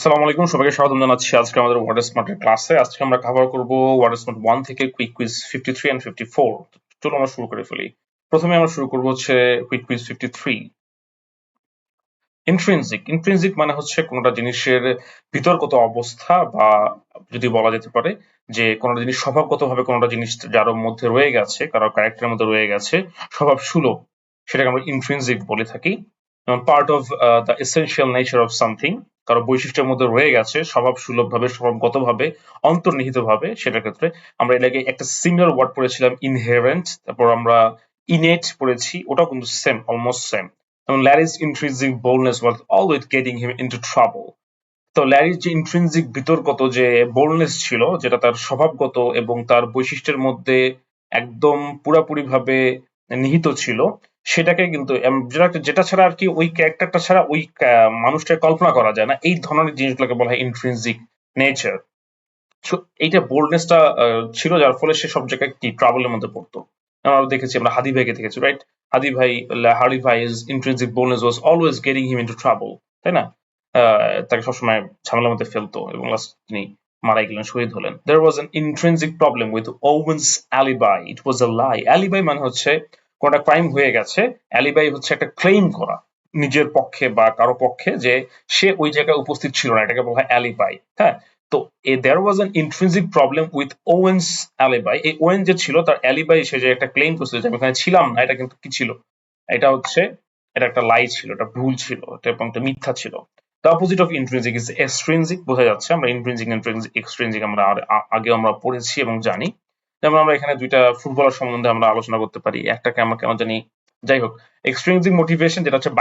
আসসালামু আলাইকুম, সবাইকে স্বাগতম জানাচ্ছি আজকে আমাদের ওয়ার্ড স্মার্টের ক্লাসে। আজকে আমরা কভার করব ওয়ার্ড স্মার্ট 1 থেকে কুইক কুইজ 53 এন্ড 54। চলো আমরা শুরু করে ফেলি। প্রথমে আমরা শুরু করব হচ্ছে কুইক কুইজ 53। ইন্ট্রিনসিক মানে হচ্ছে কোনোটা জিনিসের ভিতরগত অবস্থা, বা যদি বলা যেতে পারে যে কোনোটা জিনিস স্বভাবগতভাবে কোনোটা জিনিস যার মধ্যে রয়ে গেছে, কারো ক্যারেক্টারের মধ্যে রয়ে গেছে, স্বভাব সুলভ, সেটাকে আমরা ইন্ট্রিনসিক বলে থাকি। Part of the essential nature of something, কারো বৈশিষ্ট্যের মধ্যে রয়ে গেছে স্বভাব সুলভ ভাবে, স্বভাবগতভাবে, অন্তর্নিহিত ভাবে, সেটার ক্ষেত্রে আমরা এর আগে একটা সিমিলার ওয়ার্ড পড়েছিলাম ইনহেরেন্ট, তারপর আমরা ইনেট পড়েছি, ওটাও কিন্তু সেম, অলমোস্ট সেম। যেমন Larry's intrinsic boldness was always getting him into trouble. তো ল্যারির যে ইন্ট্রিনসিক ভিতরগত যে বোল্ডনেস ছিল, যেটা তার স্বভাবগত এবং তার বৈশিষ্ট্যের মধ্যে একদম পুরাপুরি ভাবে নিহিত ছিল, সেটাকে কিন্তু যেটা ছাড়া আর কি ওই ক্যারেক্টারটা ছাড়া ওই মানুষটাকে কল্পনা করা যায় না, এই ধরনের জিনিসগুলোকে বলা হয় ইন্ট্রিনসিক নেচার। সো এইটা বোল্ডনেসটা ছিল, যার ফলে সে সব জায়গায় কি ট্রাবলের মধ্যে পড়তো। আমরা দেখেছি, আমরা হাদি ভাইকে দেখেছি, রাইট? হার্ডি ভাই is intrinsic boldness was always getting him into trouble, তাই না? তাকে সবসময় ঝামেলার মধ্যে ফেলতো এবং লাস্ট তিনি মারা গেলেন, শহীদ হলেন। There was an intrinsic problem with Owen's alibi, it was a lie. Alibi মানে হচ্ছে কোনটা ক্রাইম হয়ে গেছে, অ্যালিবাই হচ্ছে একটা ক্লেইম করা নিজের পক্ষে বা কারো পক্ষে যে সে ওই জায়গায় উপস্থিত ছিল না, এটাকে বলা হয় অ্যালিবাই। হ্যাঁ, তো there was an intrinsic problem with Owen's alibi. এই ওয়েন যে ছিল তার অ্যালিবাই, সে যে একটা ক্লেম করছিল যে আমি এখানে ছিলাম না, এটা কিন্তু কি ছিল? এটা হচ্ছে, এটা একটা লাই ছিল, এটা ভুল ছিল, এটা এবং একটা মিথ্যা ছিল। The opposite of intrinsic is extrinsic. বোঝা যাচ্ছে আমরা ইন্ট্রিনসিক এক্সট্রিনসিক আমরা আগে আমরা পড়েছি এবং জানি। যেমন আমরা এখানে দুইটা ফুটবলার সম্বন্ধে আমরা আলোচনা করতে পারি। একটাকে আমরা কেন জানি, যাই হোক, এক্সট্রিনসিক মোটিভেশন যেটা হচ্ছে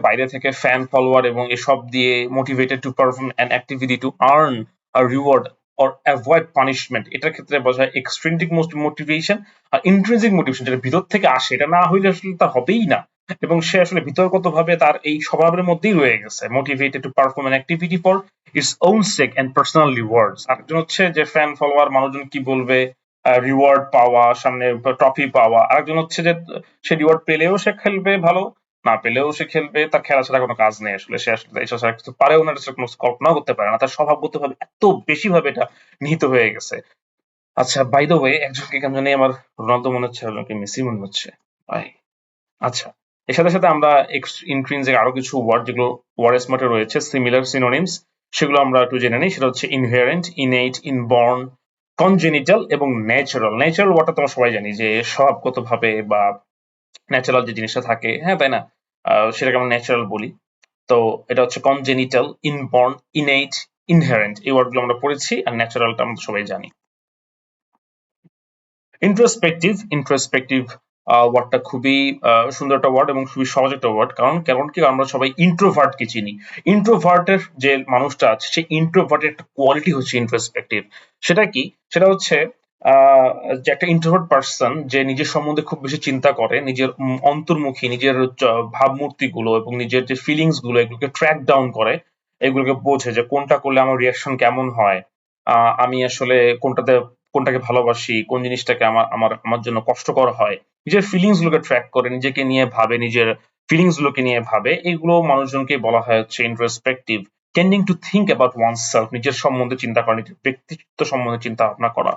বাইরে থেকে ফ্যান ফলোয়ার এবং এসব দিয়ে motivated to perform an activity to earn a reward or avoid punishment, এটার ক্ষেত্রে বোঝায় এক্সট্রিনসিক মোটিভেশন। আর ইন্ট্রিনসিক মোটিভেশন যেটা ভিতর থেকে আসে, এটা না হইলে আসলে তা হবেই না, এবং সে আসলে বিতর্কতভাবে তার এই স্বভাবের মধ্যেই রয়ে গেছে, motivated to perform an activity for its own sake and personal rewards. আরেকজন হচ্ছে যে ফ্যান ফলোয়ার, মানুষজন কি বলবে, রিওয়ার্ড পাওয়া, সামনে ট্রফি পাওয়া। আরেকজন হচ্ছে যে সে রিওয়ার্ড পেলেও সে খেলবে ভালো, না পেলেও সে খেলবে, তার খেলা ছাড়া কোনো কাজ নেই আসলে, সে আসলে এসব ছাড়া কিছু পারেও না, এটা কোনো কল্পনাও করতে পারে না, তার স্বভাবগত ভাবে এত বেশি ভাবে এটা নিহিত হয়ে গেছে। আচ্ছা, বাই দ্য ওয়ে, একজনকে কেমন জানি আমার রোনালদো মনে হচ্ছে, একজনকে মেসি মনে হচ্ছে ভাই। আচ্ছা, এর সাথে সাথে আমরা ইন্ট্রিনসিক আরো কিছু ওয়ার্ড, যেগুলো ওয়ার্ড স্মার্টে রয়েছে সিমিলার সিনোনিমস, সেগুলো আমরা একটু জেনে নিই। সেটা হচ্ছে ইনহেরেন্ট, ইনেট, ইনবর্ন, কনজেনিটাল এবং ন্যাচারাল। ন্যাচারাল ওয়ার্ডটা তোমরা সবাই জানি যে স্বভাবগত ভাবে বা ন্যাচারাল যে জিনিসটা থাকে, হ্যাঁ তাই না? সেটাকে আমরা ন্যাচারাল বলি। তো এটা হচ্ছে কনজেনিটাল, ইনবর্ন, ইনেট, ইনহেরেন্ট, এই ওয়ার্ডগুলো আমরা পড়েছি। আর ন্যাচারালটা আমরা সবাই জানি। ইন্ট্রোস্পেক্টিভ ওয়ার্ডটা খুবই সুন্দর একটা ওয়ার্ড এবং খুবই সহজ একটা ওয়ার্ড। কারণ কি, আমরা সবাই ইন্ট্রোভার্টকে চিনি। ইন্ট্রোভার্টের যে মানুষটা আছে, সেই ইন্ট্রোভার্টের একটা কোয়ালিটি হচ্ছে ইন্ট্রোস্পেক্টিভ। সেটা কি? সেটা হচ্ছে যে একটা ইন্ট্রোভার্ট পার্সন যে নিজের সম্বন্ধে খুব বেশি চিন্তা করে, নিজের অন্তর্মুখী, নিজের ভাবমূর্তি গুলো এবং নিজের যে ফিলিংস গুলো, এগুলোকে ট্র্যাক ডাউন করে, এগুলোকে বোঝে যে কোনটা করলে আমার রিয়াকশন কেমন হয়, আমি আসলে কোনটাকে ভালোবাসি, কোন জিনিসটাকে আমার আমার আমার জন্য কষ্টকর হয়। নিজের ফিলিংস গুলোকে ট্র্যাক করে, নিজেকে নিয়ে ভাবে, নিজের ফিলিংস গুলোকে নিয়ে ভাবে, এগুলো মানুষজনকে বলা হয় হচ্ছে introspective. Tending to think about one's self, নিজের সম্বন্ধে চিন্তা করা, নিজের ব্যক্তিত্ব সম্বন্ধে চিন্তা ভাবনা করা।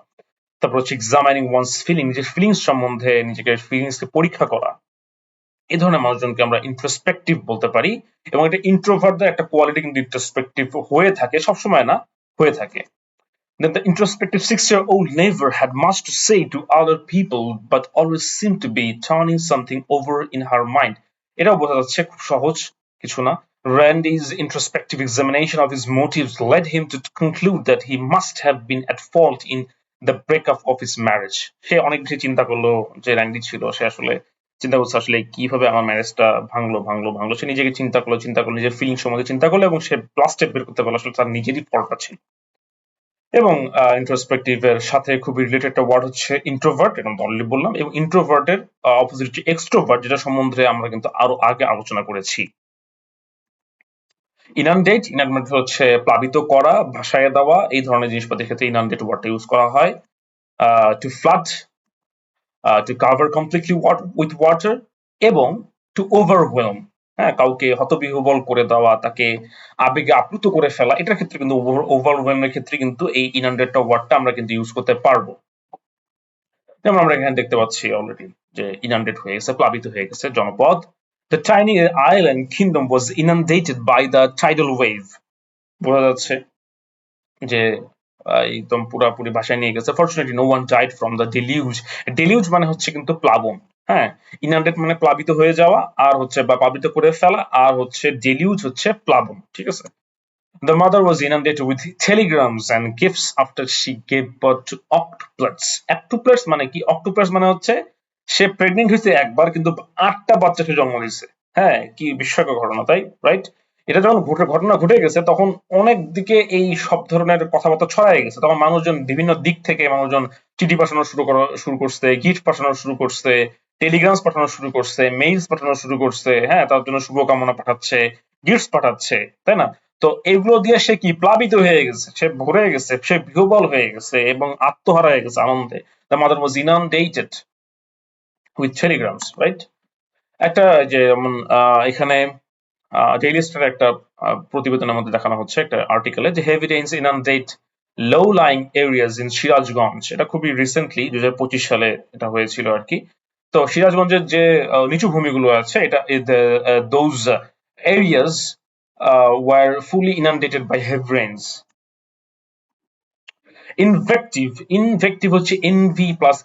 তারপর হচ্ছে এক্সামাইনিং ওয়ানস ফিলিং, নিজের ফিলিংস সম্বন্ধে নিজেকে ফিলিংসকে পরীক্ষা করা। এই ধরনের মানুষজনকে আমরা ইন্ট্রোস্পেক্টিভ বলতে পারি। এবং এটা ইন্ট্রোভার্টদের একটা কোয়ালিটি, কিন্তু ইন্ট্রোস্পেক্টিভ হয়ে থাকে, সবসময় না, হয়ে থাকে। Then the introspective 6-year-old never had much to say to other people, but always seemed to be turning something over in her mind. এটাও বোঝা যাচ্ছে, খুব সহজ কিছু না। Randy's introspective examination of his motives led him to conclude that he must have been at fault in the breakup of his marriage. সে অনেক বেশি চিন্তা করলো, যে র্যান্ডি ছিল সে আসলে চিন্তা করছে আসলে কিভাবে আমার ম্যারেজটা ভাঙলো। সে নিজেকে চিন্তা করলো, নিজের ফিলিং সম্বন্ধে চিন্তা করলো, এবং সে লাস্টে বের করতে পারলো আসলে তার নিজেরই ফল্টটা ছিল। এবং ইন্ট্রোস্পেক্টিভ এর সাথে খুবই রিলেটেড একটা ওয়ার্ড হচ্ছে ইন্ট্রোভার্ট, এটা আমি অলরেডি বললাম। এবং ইন্ট্রোভার্টের অপোজিট হচ্ছে এক্সট্রোভার্ট, যেটা সম্বন্ধে আমরা কিন্তু আরো আগে আলোচনা করেছি। ইনানডেট হচ্ছে প্লাবিত করা, ভাসায় দেওয়া, এই ধরনের জিনিসপাতির ক্ষেত্রে ইনানডেট ওয়ার্ডটা ইউজ করা হয়। To flood, to cover completely with water, এবং টু ওভারওয়েলম, হ্যাঁ, কাউকে হতবিহ্বল করে দেওয়া, তাকে আবেগে আপ্লুত করে ফেলা, এটার ক্ষেত্রে কিন্তু ওভারওয়েলমের ক্ষেত্রে কিন্তু এই ইনান্ডেটটা ওয়ার্ডটা আমরা কিন্তু ইউজ করতে পারবো। যেমন আমরা এখানে দেখতে পাচ্ছি অলরেডি যে ইনান্ডেট হয়ে গেছে, প্লাবিত হয়ে গেছে জনপদ। The tiny island kingdom was inundated by the tidal wave. বোঝা যাচ্ছে যে একদম পুরাপুরি ভাষায় নিয়ে গেছে। Fortunately no one died from the deluge. Deluge মানে হচ্ছে কিন্তু প্লাবন। হ্যাঁ, ইনান্ডেট মানে প্লাবিত হয়ে যাওয়া, আর হচ্ছে বা প্লাবিত করে ফেলা, আর হচ্ছে ডেলিউজ হচ্ছে প্লাবন। ঠিক আছে? The mother was inundated with telegrams and gifts after she gave birth to octuplets. Octuplets মানে কি? Octuplets মানে হচ্ছে সে প্রেগনেন্ট হয়েছে একবার, কিন্তু 8টা বাচ্চাকে জন্ম দিয়েছে। হ্যাঁ, কি বিস্ময়কর ঘটনা, তাই রাইট? এটা যখন ঘটনা ঘটে গেছে, তখন অনেক দিকে এই সব ধরনের কথাবার্তা ছড়ায় গেছে। তখন মানুষজন বিভিন্ন দিক থেকে মানুষজন চিঠি পাঠানো শুরু করছে, গিফট পাঠানো শুরু করছে, টেলিগ্রামস পাঠানো শুরু করছে, মেইলস পাঠানো শুরু করছে। হ্যাঁ, তার জন্য শুভকামনা পাঠাচ্ছে, গিফটস পাঠাচ্ছে, তাই না? তো এগুলো দিয়ে সে কি প্লাবিত হয়ে গেছে, সে ভরে গেছে, সে বিহ্বল হয়ে গেছে এবং আত্মহারা হয়ে গেছে আনন্দে। The mother was inundated with telegrams, right? একটা যে যেমন এখানে ডেইলি স্টার একটা প্রতিবেদনের মধ্যে দেখানো হচ্ছে একটা আর্টিকেলে যে heavy rains inundate low lying areas in Sirajganj. এটা খুবই রিসেন্টলি 2025 সালে এটা হয়েছিল আর কি। তো সিরাজগঞ্জের যে নিচু ভূমিগুলো আছে, এটা those areas were fully inundated by heavy rains. Invective হচ্ছে এনভি প্লাস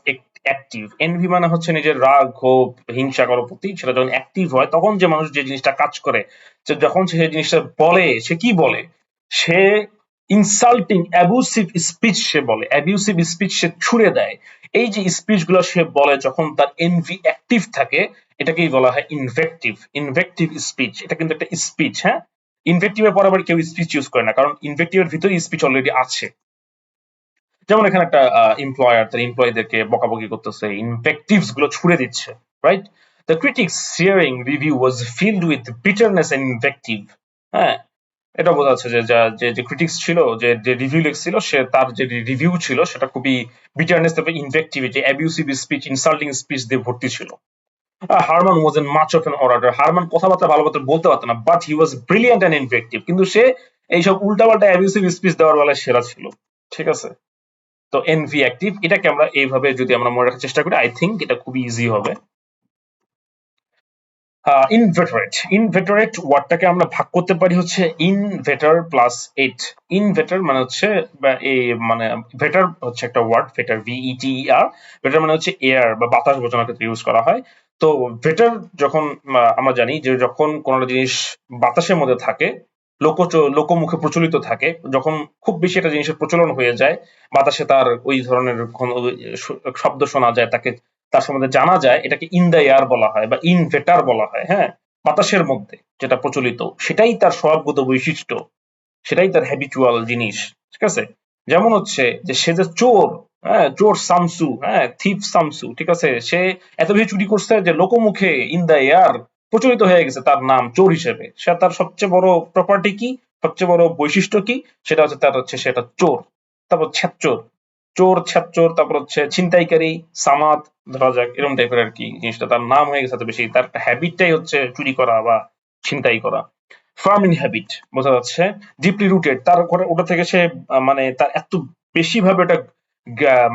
অ্যাক্টিভ। এনভি মানে হচ্ছে নিজের রাগ, ক্ষোভ, হিংসা কারো প্রতি, সেটা যখন অ্যাক্টিভ হয় তখন যে মানুষ যে জিনিসটা কাজ করে, যখন সে সেই জিনিসটা বলে, সে কি বলে? সে ইনসাল্টিং অ্যাবিউসিভ স্পিচ সে বলে, অ্যাবিউসিভ স্পিচ সে ছুড়ে দেয়। এই যে স্পিচ গুলো সে বলে যখন তার এনভি অ্যাক্টিভ থাকে, এটাকেই বলা হয় ইনভেক্টিভ। ইনভেক্টিভ স্পিচ, এটা কিন্তু একটা স্পিচ। হ্যাঁ, ইনভেক্টিভের পর আবার কেউ স্পিচ ইউজ করে না, কারণ ইনভেক্টিভের ভিতরে স্পিচ অলরেডি আছে। যেমন এখানে একটা এমপ্লয়ার তার এমপ্লয়ীদেরকে বকাবকি করতেছে, ইনভেকটিভস গুলো ছুড়ে দিচ্ছে, right? The critics hearing review was filled with bitterness and invective. হ্যাঁ, এটা বোঝা যাচ্ছে যে যে ক্রিটিক্স ছিল, যে রিভিউ লিখছিল, সে তার যে রিভিউ ছিল সেটা খুবই বিটারনেস এবং invectivity, abusive speech, insulting speech দিয়ে ভর্তি ছিল। Harman was an much of an orator. Harman কথাবার্তা ভালো মতো বলতে পারত না, but he was brilliant and invective. কিন্তু সে এইসব উল্টাপাল্টা অ্যাবিউসিভ স্পিচ দেওয়ার বেলায় সেরা ছিল। ঠিক আছে? তো এনভি অ্যাক্টিভ, এটাকে আমরা এইভাবে যদি আমরা মনে রাখার চেষ্টা করি, আই থিঙ্ক এটা খুবই ইজি হবে। ইনভেটারেট। ইনভেটারেট ওয়ার্ডটাকে আমরা ভাগ করতে পারি হচ্ছে ইনভেটার প্লাস এট। ইনভেটার মানে হচ্ছে মানে ভেটার হচ্ছে একটা ওয়ার্ড, ভেটার VETER। ভেটার মানে হচ্ছে এয়ার বা বাতাস বোঝানোর ক্ষেত্রে ইউজ করা হয়। তো ভেটার যখন আমরা জানি যে যখন কোনো জিনিস বাতাসের মধ্যে থাকে, লোকমুখে প্রচলিত থাকে, যখন খুব বেশি একটা জিনিসের প্রচলন হয়ে যায়, বাতাসে তার ওই ধরনের শব্দ শোনা যায়, তাকে তার সম্বন্ধে জানা যায়, এটাকে ইন দ্য এয়ার বলা হয় বা ইনভেটার বলা হয়। হ্যাঁ, বাতাসের মধ্যে যেটা প্রচলিত, সেটাই তার স্বভাবগত বৈশিষ্ট্য, সেটাই তার হ্যাবিচুয়াল জিনিস। ঠিক আছে? যেমন হচ্ছে যে সে যে চোর, হ্যাঁ, চোর সামসু, হ্যাঁ, থিফ সামসু। ঠিক আছে? সে এত বেশি চুরি করছে যে লোকমুখে ইন দ্য এয়ার প্রচলিত হয়ে গেছে তার নাম চোর হিসেবে। সে তার সবচেয়ে বড় প্রপার্টি কি, সবচেয়ে বড় বৈশিষ্ট্য কি, সেটা হচ্ছে তার হচ্ছে সেটা চোর। তারপর ছ্যাচোর, চোর ছ্যাচোর, তারপর হচ্ছে ছিনতাইকারী, সামাদ, ধরা যাক এরকম টাইপের আর কি জিনিসটা, তার নাম হয়ে গেছে এত বেশি, তার একটা হ্যাবিটটাই হচ্ছে চুরি করা বা ছিনতাই করা। ফার্মিং হ্যাবিট বোঝা যাচ্ছে। ডিপলি রুটেড, তার ঘরে ওটা থেকে সে মানে তার এত বেশি ভাবে ওটা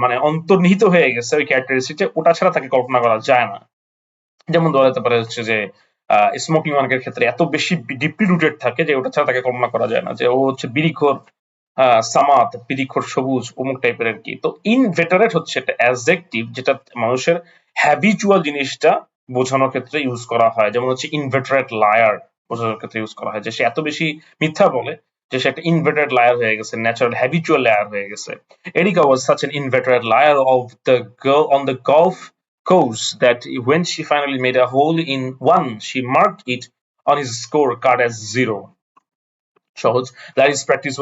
মানে অন্তর্নিহিত হয়ে গেছে ওই ক্যারেক্টারিস্টিকটা, ওটা ছাড়া তাকে কল্পনা করা যায় না। যেমন ধরা যেতে পারে হচ্ছে যে স্মোকিং মার্কের ক্ষেত্রে এত বেশি ডিপলি রুটেড থাকে যে ওটা ছাড়া তাকে কল্পনা করা যায় না, যে ও হচ্ছে বিড়িখোর, সামাদ, বিড়িখোর সবুজ, অমুক টাইপের আর কি। তো ইনভেটারেট হচ্ছে একটা অ্যাডজেক্টিভ যেটা মানুষের হ্যাবিচুয়াল জিনিসটা বোঝানোর ক্ষেত্রে ইউজ করা হয়। যেমন হচ্ছে ইনভেটারেট লায়ার বোঝানোর ক্ষেত্রে ইউজ করা হয়, যে সে এত বেশি মিথ্যা বলে যে সে একটা ইনভেটারেট লায়ার হয়ে গেছে, ন্যাচারাল হ্যাবিচুয়াল লায়ার হয়ে গেছে। Erika was such an inveterate liar of the girl on the golf course that when she finally made a hole in one, she marked it on his scorecard as 0. সহজ। Larry's practice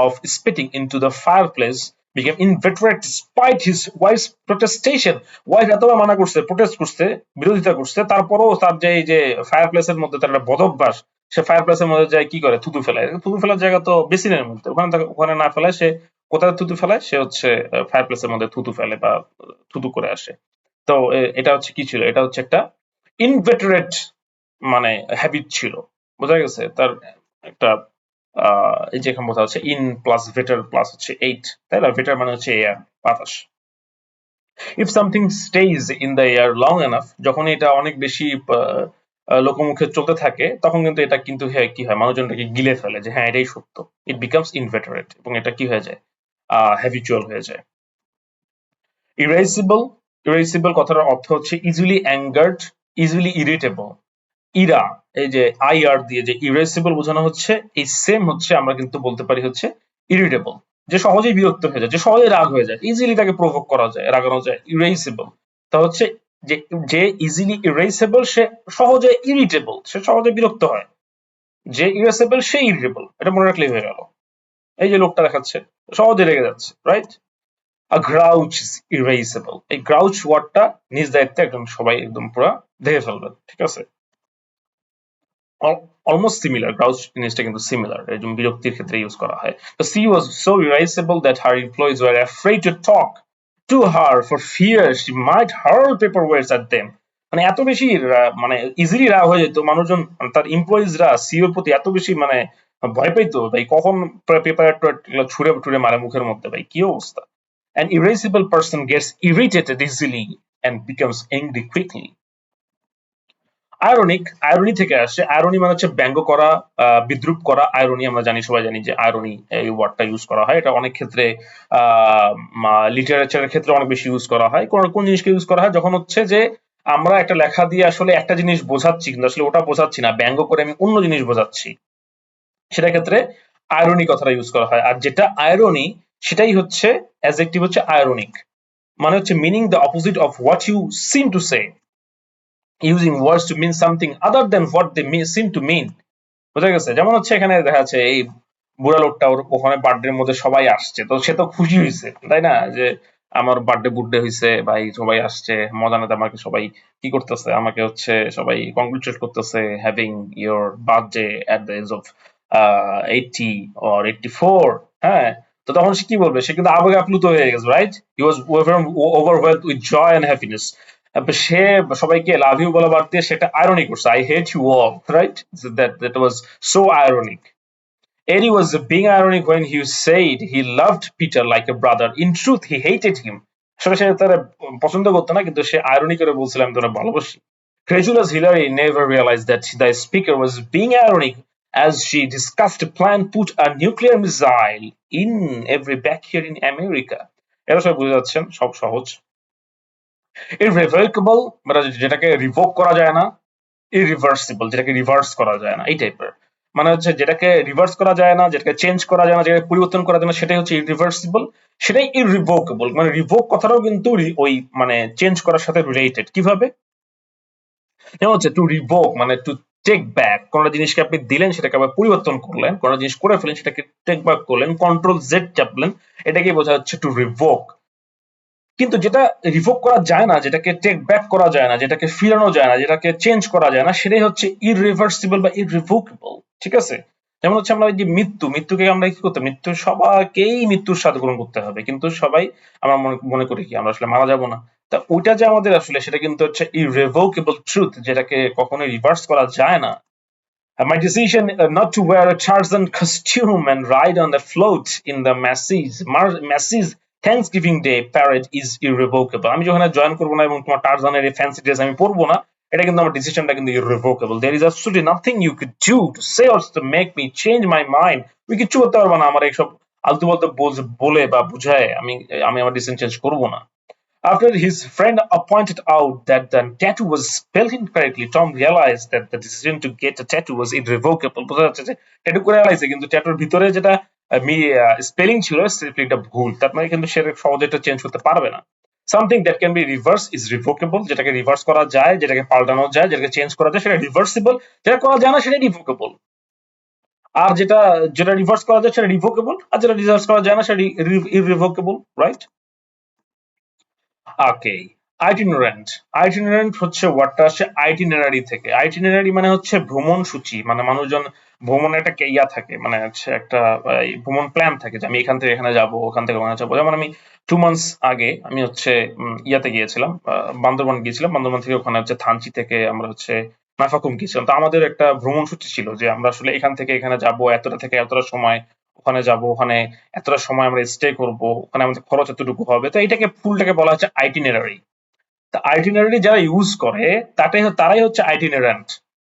of spitting into the fireplace became inveterate despite his wife's protestation. Wife এতবার মানা করছে, protest করছে, বিরোধিতা করছে, তারপরেও তার যে এই যে ফায়ার প্লেসের মধ্যে তার একটা বদভ্যাস, সে ফায়ার প্লেসের মধ্যে যায় কি করে, থুতু ফেলায়। থুতু ফেলার জায়গা তো বেসিনের মধ্যে, ওখানে না ফেলায় সে কোথায় থুতু ফেলায়, সে হচ্ছে ফায়ার প্লেসের মধ্যে থুতু ফেলে বা থুতু করে আসে। তো এটা হচ্ছে কি ছিল, এটা হচ্ছে একটা ইনভেটারেট মানে হ্যাবিট ছিল, বোঝা গেছে? তার একটা এই যে এখানে বোঝা যাচ্ছে ইন প্লাস ভেটার প্লাস হচ্ছে এইট, তাই না? ভেটার মানে হচ্ছে এয়ার, বাতাস। If something stays in the air long enough, যখন এটা অনেক বেশি লোকমুখে চলতে থাকে, তখন কিন্তু এটা কিন্তু কি হয়, মানুষজনটাকে গিলে ফেলে যে হ্যাঁ এটাই সত্য। ইট বিকামস ইনভেটারেট, এবং এটা কি হয়ে যায়, হ্যাবিচুয়াল হয়ে যায়। ইরেসিবল, ইরেসিবল কথাটার অর্থ হচ্ছে easily angered, easily irritable. Ira, এই যে আই আর দিয়ে যে ইরেসিবল বোঝানো হচ্ছে, এই সেম হচ্ছে আমরা কিন্তু বলতে পারি হচ্ছে ইরিটেবল, যে সহজেই বিরক্ত হয়ে যায়, যে সহজেই রাগ হয়ে যায়, ইজিলি তাকে প্রভোক করা যায়, রাগানো যায়। ইরেসিবল তা হচ্ছে যে যে ইজিলি ইরেসেবল সে সহজে ইরিটেবল, সে সহজে বিরক্ত হয়। যে ইরেসেবল সে ইরিটেবল, এটা মনে রাখলেই হয়ে গেল। এই যে লোকটা দেখাচ্ছে সহজে রেগে যাচ্ছে, রাইট? আ গ্রাউচ ইজ ইরেসেবল, এই গ্রাউচ ওয়ার্ডটা নিজ দায়িত্বে একদম সবাই একদম পুরো দেখে ফেলবেন, ঠিক আছে? অলমোস্ট সিমিলার, গ্রাউচ জিনিসটা কিন্তু সিমিলার, একদম বিরক্তির ক্ষেত্রে ইউজ করা হয়। তো C was so irascible that her employees were afraid to talk to her for fear she might hurl paperweights at them। মানে এত বেশি মানে ইজিলি রাগ হয়ে যেত মানুষজন, মানে তার এমপ্লয়িজরা সিওর প্রতি এত বেশি মানে ভয় পাইতো ভাই, কখন পেপার ছুঁড়ে ছুঁড়ে মারে মুখের মধ্যে, ভাই কি অবস্থা। An irascible person gets irritated easily and becomes angry quickly। Ironic, irony থেকে আসে। আয়রনি মানে হচ্ছে ব্যঙ্গ করা, বিদ্রূপ করা। আয়রনি আমরা জানি, সবাই জানি যে আয়রনি এই ওয়ার্ডটা ইউজ করা হয়। এটা অনেক ক্ষেত্রে লিটারেচারের ক্ষেত্রে অনেক বেশি ইউজ করা হয়। কোন জিনিসকে ইউজ করা হয়, যখন হচ্ছে যে আমরা একটা লেখা দিয়ে আসলে একটা জিনিস বোঝাচ্ছি কিন্তু আসলে ওটা বোঝাচ্ছি না, ব্যঙ্গ করে আমি অন্য জিনিস বোঝাচ্ছি, সেটা ক্ষেত্রে আয়রনি কথাটা ইউজ করা হয়। আর যেটা আয়রনি সেটাই হচ্ছে অ্যাডজেক্টিভ হচ্ছে আয়রনিক, মানে হচ্ছে meaning the opposite of what you seem to say, using words to mean something other than what they seem to mean। বোঝা গেছে? যেমন হচ্ছে এখানে দেখা যাচ্ছে এই বুড়া লোকটা ওখানে বার্থডের মধ্যে সবাই আসছে, তো সে তো খুশি হয়েছে, তাই না? যে আমার বার্থডে বুড্ডে হয়েছে ভাই, সবাই আসছে মজা নিতে, আমাকে সবাই কি করতেছে, আমাকে হচ্ছে সবাই কংগ্রেচুলেট করতেছে, having your birthday at the age of 80 or 84। হ্যাঁ, তো তখন সে কি বলবে, সে কিন্তু আবেগে আপ্লুত হয়ে গেছে, right? He was overwhelmed with joy and happiness. সে সবাইকে লাভ ইউ বলা বাদ দিয়ে সেটা আয়রনি করছে, I hate you all, right? That was so ironic. Eddie was being ironic when he said he loved Peter like a brother. In truth, he hated him. আসলে সে তারা পছন্দ করতো না, কিন্তু সে আয়রনি করে বলছিল আমি তোরা ভালোবাসি। Credulous Hillary never realized that the speaker was being ironic as she discussed a plan to put a nuclear missile in every backyard in America। এটা সব বুঝে যাচ্ছেন, সব সহজ। Irrevocable মানে যেটাকে রিভোক করা যায় না, ইরিভার্সিবল যেটাকে রিভার্স করা যায় না, এই টাইপের। মানে হচ্ছে যেটাকে রিভার্স করা যায় না, যেটাকে চেঞ্জ করা যায় না, যেটাকে পরিবর্তন করা যায় না, সেটাই হচ্ছে ইরিভার্সিবল, সেটাই ইরিভোকেবল। মানে রিভোক কথাটাও কিন্তু ওই মানে চেঞ্জ করার সাথে রিলেটেড। কিভাবে? যেমন হচ্ছে টু রিভোক মানে টু টেক ব্যাক, কোন জিনিসকে আপনি দিলেন সেটাকে আবার পরিবর্তন করলেন, কোন জিনিস করে ফেলেন সেটাকে টেক ব্যাক করলেন, কন্ট্রোল জেড চাপলেন, এটাকে বোঝা হচ্ছে টু রিভোক। কিন্তু যেটা রিভোক করা যায় না, যেটাকে টেক ব্যাক করা যায় না, যেটাকে ফিরানো যায় না, যেটাকে চেঞ্জ করা যায় না, সেটাই হচ্ছে ইররিভার্সিবল বা ইররিভোকেবল। ঠিক আছে? যেমন হচ্ছে আমরা যে মৃত্যুকে আমরা কি করতে, মৃত্যু সবাইকেই মৃত্যুর সাথে গ্রহণ করতে হবে, কিন্তু সবাই আমরা মনে করি কি আমরা আসলে মারা যাব না। তা ওইটা যে আমাদের আসলে সেটা কিন্তু হচ্ছে ইররিভোকেবল ট্রুথ, যেটাকে কখনোই রিভার্স করা যায় না। My decision not to wear a Tarzan costume and ride on the float in the Macy's Thanksgiving Day parade is irrevocable। আমি যখন জয়েন করবো না এবং তোমার টারজানের এই ফ্যান্সি ড্রেস আমি পরবো না, এটা কিন্তু আমার ডিসিশনটা কিন্তু irrevocable। There is absolutely nothing you could do to say or to make me change my mind। তুমি কিচ্ছু করতে পারবে না আমার এইসব আলতু ফালতু বলে বা বুঝায় আমি আমি আমার ডিসিশন চেঞ্জ করবো না। After his friend pointed out that the tattoo was spelled incorrectly, Tom realized that the decision to get a tattoo was irrevocable। বোঝা যাচ্ছে যে ট্যাটু করে আলাইছে, কিন্তু ট্যাটুর ভিতরে যেটা স্পেলিং ছিল স্পেলিংটা ভুল, তার মানে কিন্তু সে সহজে এটা চেঞ্জ করতে পারবে না। Something that can be reversed is revocable, যেটাকে রিভার্স করা যায়, যেটাকে পাল্টানো যায়, যেটাকে চেঞ্জ করা যায়, সেটা রিভার্সিবল। যেটা করা যায় না সেটা রিভোকেবল। আর যেটা যেটা রিভার্স করা যায় সেটা রিভোকেবল, আর যেটা রিভার্স করা যায় না সেটা ইররিভোকেবল, রাইট? ওকে, আইটিনারেন্ট। আইটিনারেন্ট হচ্ছে ওয়ার্ডটা আসছে আইটিনারি থেকে। আইটিনারি মানে হচ্ছে ভ্রমণ সূচি, মানে মানুষজন ভ্রমণের একটা ইয়া থাকে, মানে হচ্ছে একটা ভ্রমণ প্ল্যান থাকে যে আমি এখান থেকে এখানে যাব, ওখান থেকে ওখানে যাবো। যেমন আমি 2 months আগে আমি হচ্ছে ইয়াতে গিয়েছিলাম, বান্দরবান গিয়েছিলাম। বান্দরবান থেকে ওখানে হচ্ছে থানচি থেকে আমরা হচ্ছে নাফাকুম গিয়েছিলাম। তো আমাদের একটা ভ্রমণ সূচি ছিল যে আমরা আসলে এখান থেকে এখানে যাব, এতটা থেকে এতটা সময় ওখানে যাব, ওখানে এতটা সময় আমরা স্টে করব, ওখানে আমাদের খরচ এতটুকু হবে। তো এটাকে ফুলটাকে বলা হচ্ছে আইটিনারারি। তা আইটিনারারি যারা ইউজ করে তারাই হচ্ছে আইটিনারেন্ট।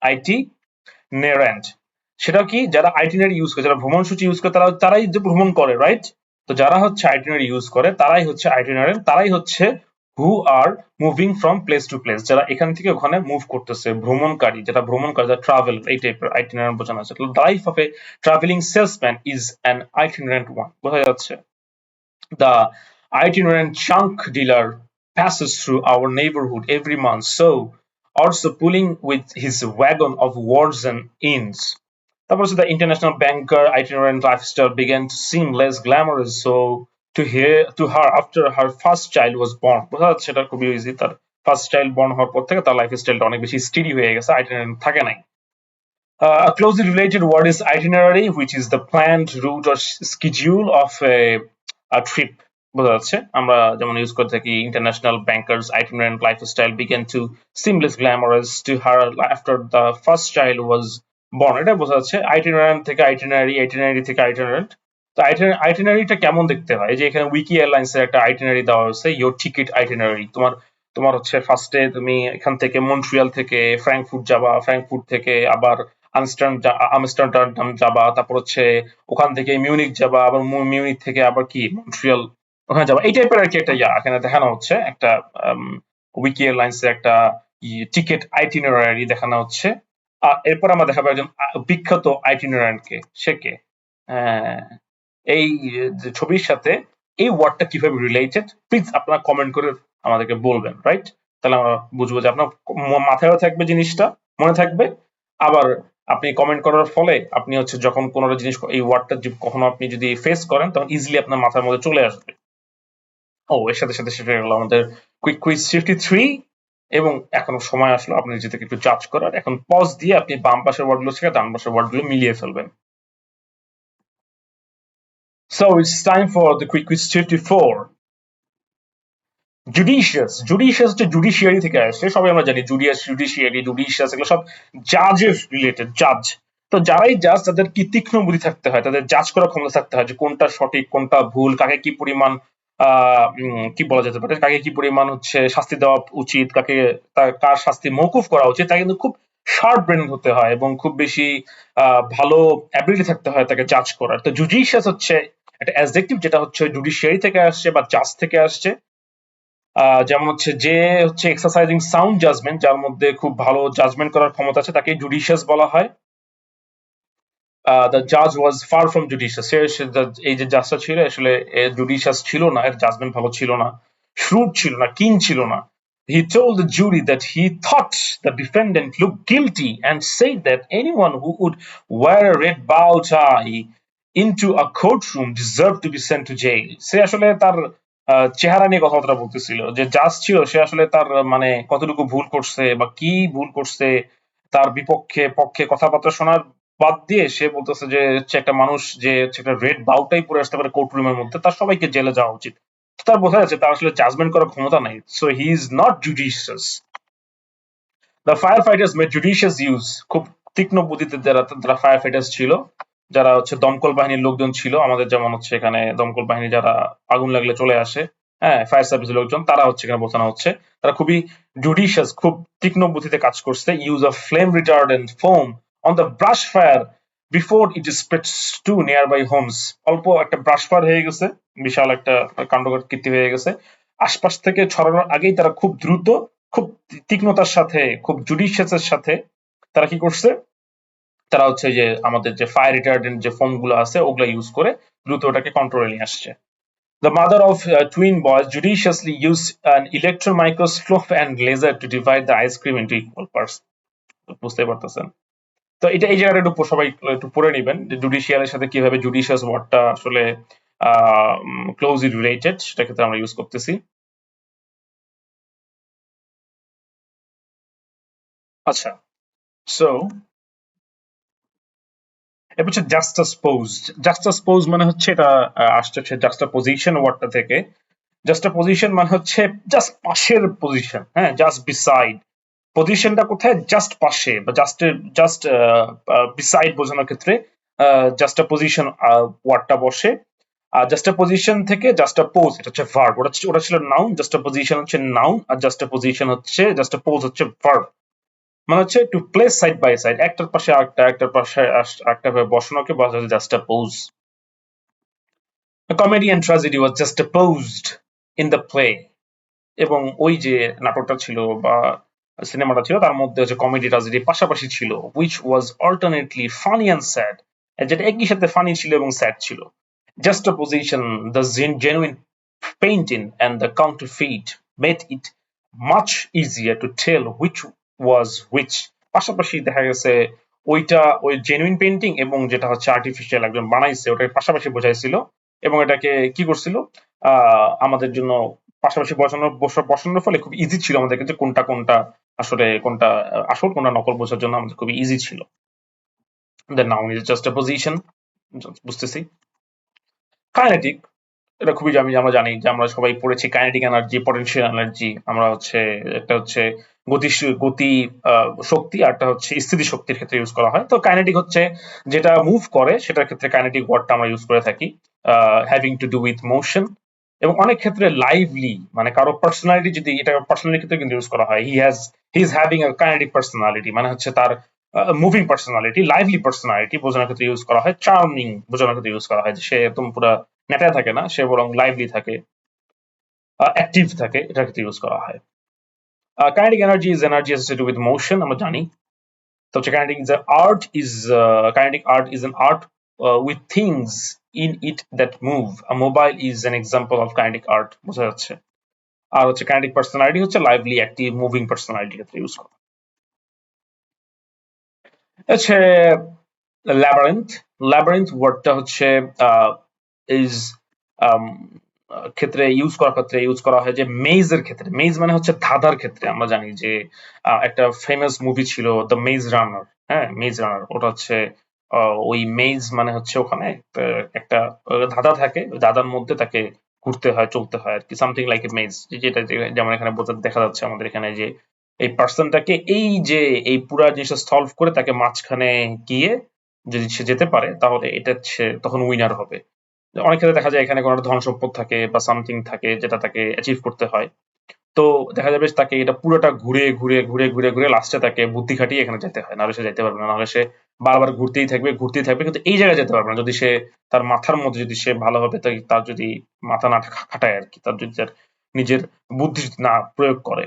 আইটিনারেন্ট সেটা কি, যারা আইটিনারি ইউজ করে, যারা ভ্রমণসূচি ইউজ করে, তারাই যে ভ্রমণ করে, রাইট? তো যারা হচ্ছে আইটিনারি ইউজ করে তারাই হচ্ছে আইটিনারেন্ট, তারাই হচ্ছে who are moving from place to place, যারা এখান থেকে ওখানে মুভ করতেছে, ভ্রমণকারী, যারা ভ্রমণকারী, যারা ট্রাভেল, এই টাইপের আইটিনারেন্ট বোঝানো আছে। Life of a travelling salesman is an itinerant one, বোঝা যাচ্ছে? The itinerant junk dealer passes through our neighborhood every month, so also pulling with his wagon of wards and inns. তারপর হচ্ছে the international banker itinerant lifestyle began to seem less glamorous so to her after her first child was born. বোঝা যাচ্ছে এটা খুবই easy, তার first child born হওয়ার পর থেকে তার লাইফস্টাইলটা অনেক বেশি স্টেডি হয়ে গেছে, আইটিনারেন্ট থাকে নাই। A closely related word is itinerary, which is the planned route or schedule of a trip. বোঝা যাচ্ছে, আমরা যেমন ইউজ করে থাকি international bankers itinerant lifestyle began to seem less glamorous to her after the first child was born. এটা বোঝা যাচ্ছে আইটিনারেন্ট থেকে আইটিনারি, আইটিনারি থেকে আইটিনারেন্ট। তো আইটিনারিটা কেমন দেখতে হয়, এই যে এখানে উইকি এয়ারলাইন্স এর একটা আইটিনারি দেওয়া হয়েছে, ইয়োর টিকিট আইটিনারি। তোমার তোমার হচ্ছে ফার্স্টে তুমি এখান থেকে মন্ট্রিয়াল থেকে ফ্র্যাঙ্কফুর্ট যাবা, ফ্র্যাঙ্কফুর্ট থেকে আবার আমস্টারডাম যাবা, তারপর হচ্ছে ওখান থেকে মিউনিক যাবা, আবার মিউনিক থেকে আবার কি মন্ট্রিয়াল ওখানে যাবা, এই টাইপের আর কি একটা এখানে দেখানো হচ্ছে একটা উইকি এয়ারলাইন্স এর একটা টিকিট আইটিনারি দেখানো হচ্ছে। এরপর আমরা দেখাবো একজন বিখ্যাত আইটিনারিয়ানকে, সে কে? এই ছবির সাথে এই ওয়ার্ডটা কিভাবে রিলেটেড, প্লিজ আপনারা কমেন্ট করে আমাদেরকে বলবেন, রাইট? তাহলে আমরা বুঝবো যে আপনার মাথায়ও থাকবে জিনিসটা, মনে থাকবে। আবার আপনি কমেন্ট করার ফলে আপনি হচ্ছে যখন কোনো জিনিস এই ওয়ার্ডটা কখনো আপনি যদি ফেস করেন তখন ইজিলি আপনার মাথার মধ্যে চলে আসবে। এর সাথে সাথে সেটা হলো আমাদের কুইক কুইজ 53, এবং এখনো সময় আসলো আপনি নিজেকে একটু জাজ করার। এখন পজ দিয়ে আপনি বাম পাশের ওয়ার্ডগুলো থেকে ডান পাশের ওয়ার্ডগুলো মিলিয়ে ফেলবেন। So it's time for the quick quiz 54. Judicious হচ্ছে জুডিশিয়ারি থেকে আসছে, সবাই আমরা জানি জুডিশিয়াস এগুলো সব জাজের রিলেটেড, জাজ। তো যারাই জাজ তাদের কি তীক্ষ্ণ বুদ্ধি থাকতে হয়, তাদের জাজ করার ক্ষমতা থাকতে হয় যে কোনটা সঠিক কোনটা ভুল, কাকে কি পরিমাণ কি বলা যেতে পারে, কাকে কি পরিমাণ হচ্ছে শাস্তি দেওয়া উচিত, কাকে কার শাস্তি মওকুফ করা উচিত, তা কিন্তু খুব শার্প ব্রেন হতে হয় এবং খুব বেশি ভালো অ্যাবিলিটি থাকতে হয় তাকে জাজ করার। তো জুডিশিয়াস হচ্ছে একটা অ্যাডজেক্টিভ যেটা হচ্ছে জুডিশিয়ারি থেকে আসছে বা জাজ থেকে আসছে। যেমন হচ্ছে যে হচ্ছে এক্সারসাইজিং সাউন্ড জাজমেন্ট, যার মধ্যে খুব ভালো জাজমেন্ট করার ক্ষমতা আছে, তাকে জুডিশিয়াস বলা হয়। দ্য জাজ ওয়াজ ফার ফ্রম জুডিশিয়াস, এই যে জাজটা ছিল আসলে জুডিশিয়াস ছিল না, এর জাজমেন্ট ভালো ছিল না, shrewd ছিল না, কিন ছিল না। He told the jury that he thought the defendant looked guilty and said that anyone who would wear a red bow tie into a courtroom deserved to be sent to jail. সে আসলে তার চেহারা নিয়ে কথাবার্তা বলতেছিল, যে জাজ ছিল সে আসলে তার মানে কতটুকু ভুল করছে বা কি ভুল করছে, তার বিপক্ষে পক্ষে কথাবার্তা শোনার বাদ দিয়ে সে বলতেছে যে হচ্ছে একটা মানুষ যে হচ্ছে একটা রেড বাউটাই পরে আসতে পারে কোর্টরুমের মধ্যে, তার সবাইকে জেলে যাওয়া উচিত। তার বোঝা যাচ্ছে তার আসলে জাজমেন্ট করার ক্ষমতা নাই, so he is not judicious. The fire fighters made judicious use, খুব তীক্ষ্ণ বুদ্ধিতে যারা ফায়ার ফাইটার্স ছিল, যারা হচ্ছে দমকল বাহিনীর লোকজন ছিল আমাদের, যেমন হচ্ছে এখানে দমকল বাহিনী যারা আগুন লাগলে চলে আসে, হ্যাঁ, ফায়ার সার্ভিসের লোকজন, তারা হচ্ছে এখানে বোঝানো হচ্ছে তারা খুবই জুডিশিয়াস, খুব তীক্ষ্ণ বুদ্ধিতে কাজ করছে। Use of flame retardant foam on the brush fire before it spreads to nearby homes. অল্প একটা ব্রাশ ফায়ার হয়ে গেছে, বিশাল একটা কাণ্ডকীর্তি হয়ে গেছে, আশপাশ থেকে ছড়ানোর আগেই তারা খুব দ্রুত, খুব তীক্ষ্ণতার সাথে, খুব জুডিশিয়াসের সাথে তারা কি করছে, তারা হচ্ছে যে আমাদের যে ফায়ার রিটার্ডেন্ট যে ফোম গুলো আছে ওগুলো ইউজ করে দ্রুত ওটাকে কন্ট্রোলে নিয়ে আসছে। The mother of twin boys judiciously used an electron microscope and laser to divide the ice cream into equal parts. বুঝতে পারতেছেন? তো এটা এই জায়গাটা একটু সবাই একটু পড়ে নিবেন যে জুডিশিয়ালের সাথে কিভাবে জুডিশিয়াস ওয়ার্ডটা আসলে ক্লোজলি রিলেটেড, সেটা ক্ষেত্রে আমরা ইউজ করতেছি। আচ্ছা, সো এবার হচ্ছে জাস্টাসপোজ। জাস্টাসপোজ মানে হচ্ছে এটা আসছে জাস্টাপোজিশন ওয়ার্ডটা থেকে। জাস্টাপোজিশন মানে হচ্ছে জাস্ট পাশের পজিশন, হ্যাঁ, জাস্ট বিসাইড। পজিশনটা কোথায়, জাস্ট পাশে বা জাস্ট বিসাইড বোঝানোর ক্ষেত্রে জাস্ট আ পজিশন ওয়ার্ডটা বসে। আর জাস্ট আ পজিশন থেকে জাস্ট আ পোজ, এটা হচ্ছে ভার্ব। ওটা ছিল নাউন, জাস্ট আ পজিশন হচ্ছে নাউন, আর জাস্ট আ পজিশন হচ্ছে, জাস্ট আ পোজ হচ্ছে ভার্ব। মানে হচ্ছে to place side by side, একটার পাশে আরেকটা, একটার পাশে আরেকটা ভাবে বসানোকে বলা হয় just a pose. A comedy and tragedy was juxtaposed in the play. এবং ওই যে নাটকটা ছিল বা সিনেমাটা ছিল তার মধ্যে হচ্ছে কমেডি ট্রাজেডি পাশাপাশি ছিল, which was alternately funny and sad, যেটা একই সাথে ফানি ছিল এবং স্যাড ছিল। Juxtaposition, the genuine painting and the counterfeit made it much easier to tell which was which. পাশাপাশি দেখা গেছে ওইটা ওই জেনুইন পেইন্টিং এবং যেটা হচ্ছে আর্টিফিশিয়াল একজন বানাইছে ওটাকে পাশাপাশি বোঝাইছিল, এবং এটাকে কি করছিল আমাদের জন্য পাশাপাশি বসানোর ফলে খুব ইজি ছিল আমাদের কাছে কোনটা কোনটা আসলে কোনটা আসল কোনটা নকল বোঝার জন্য আমাদের খুবই ইজি ছিল। The noun is just a position, বুঝতেছি। কাইনেটিক, এটা খুবই আমরা জানি যে আমরা সবাই পড়েছি কাইনেটিক এনার্জি, পটেনশিয়াল এনার্জি। আমরা হচ্ছে একটা হচ্ছে গতি শক্তি, আর একটা হচ্ছে স্থিতি শক্তির ক্ষেত্রে ইউজ করা হয়। তো কাইনেটিক হচ্ছে যেটা মুভ করে, সেটার ক্ষেত্রে কাইনেটিক ওয়ার্ডটা আমরা ইউজ করে থাকি, having to do with motion. এবং অনেক ক্ষেত্রে লাইভলি, মানে কারো পার্সোনালিটি, যদি এটা পার্সোনালিটির ক্ষেত্রে কিন্তু ইউজ করা হয়, he is having a kinetic personality, মানে হচ্ছে তার মুভিং পার্সোনালিটি, লাইভলি পার্সোনালিটি বোঝানোর ক্ষেত্রে ইউজ করা হয়, চার্মিং বোঝানোর ক্ষেত্রে ইউজ করা হয়, যে সে একদম পুরো নেটায় থাকে না, সে বরং লাইভলি থাকে, অ্যাক্টিভ থাকে, এটার ক্ষেত্রে ইউজ করা হয়। Kinetic energy is energy associated with motion, আমরা জানি। তো হচ্ছে kinetic art is an art with things in it that move. A mobile is an example of kinetic art, বোঝা যাচ্ছে। আর হচ্ছে কাইনেটিক পার্সোনালিটি হচ্ছে লাইভলি, অ্যাক্টিভ, মুভিং পার্সোনালিটির ক্ষেত্রে use করা। হচ্ছে ল্যাবারিন্থ। ল্যাবারিন্থ ওয়ার্ডটা হচ্ছে ইজ ক্ষেত্রে ইউজ করা হয় যে মেজের ক্ষেত্রে। মেজ মানে হচ্ছে ধাঁধার ক্ষেত্রে। আমরা জানি যে একটা ফেমাস মুভি ছিল দ্য মেজ রানার। হ্যাঁ, মেজ রানার, ওটা হচ্ছে ওই মেজ মানে হচ্ছে ওখানে একটা ধাঁধা থাকে, ওই ধাঁধার মধ্যে তাকে ঘুরতে হয়, চলতে হয় আর কি, সামথিং লাইক এ মেজ। যেটা যেমন এখানে দেখা যাচ্ছে আমাদের এখানে যে এই পার্সনটাকে এই যে এই পুরা জিনিসটা সলভ করে তাকে মাঝখানে গিয়ে যদি সে যেতে পারে তাহলে এটা সে তখন উইনার হবে। অনেক ক্ষেত্রে দেখা যায় এখানে কোনো একটা ধন সম্পদ থাকে বা সামথিং থাকে যেটা তাকে অ্যাচিভ করতে হয়। তো দেখা যাবে তাকে এটা পুরোটা ঘুরে লাস্টে তাকে বুদ্ধি খাটিয়ে এখানে যেতে হয়, নাহলে সে যেতে পারবে না। নাহলে সে বারবার ঘুরতেই থাকবে, কিন্তু এই জায়গায় যেতে পারবে না যদি সে তার মাথার মধ্যে যদি সে ভালোভাবে তার যদি মাথা না খাটায় আর কি, তার যদি তার নিজের বুদ্ধি না প্রয়োগ করে।